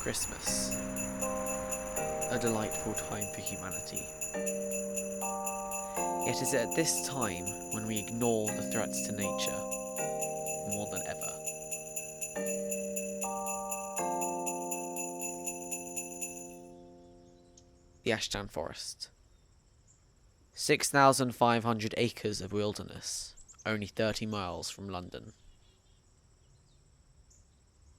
Christmas. A delightful time for humanity. Yet it is at this time when we ignore the threats to nature more than ever. The Ashdown Forest. 6,500 acres of wilderness, only 30 miles from London.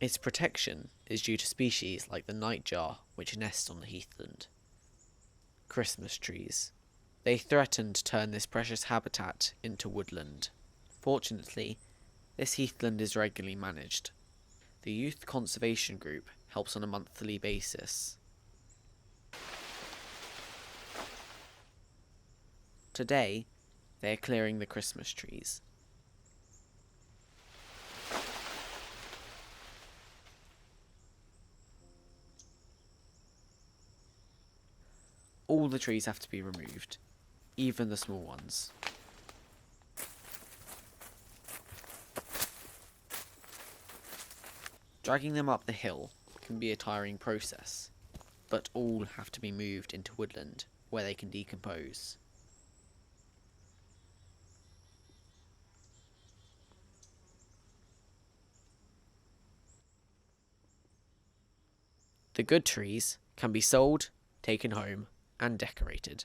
Its protection is due to species like the nightjar, which nest on the heathland. Christmas trees. They threaten to turn this precious habitat into woodland. Fortunately, this heathland is regularly managed. The Youth Conservation Group helps on a monthly basis. Today, they are clearing the Christmas trees. All the trees have to be removed, even the small ones. Dragging them up the hill can be a tiring process, but all have to be moved into woodland where they can decompose. The good trees can be sold, taken home, and decorated.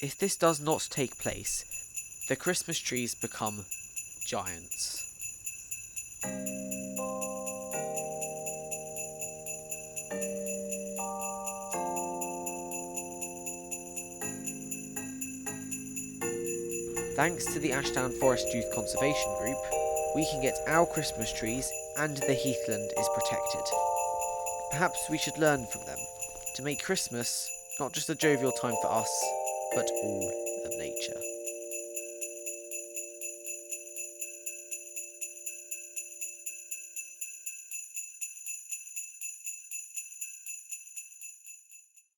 If this does not take place, the Christmas trees become giants. Thanks to the Ashdown Forest Youth Conservation Group, we can get our Christmas trees and the heathland is protected. Perhaps we should learn from them to make Christmas not just a jovial time for us, but all of nature.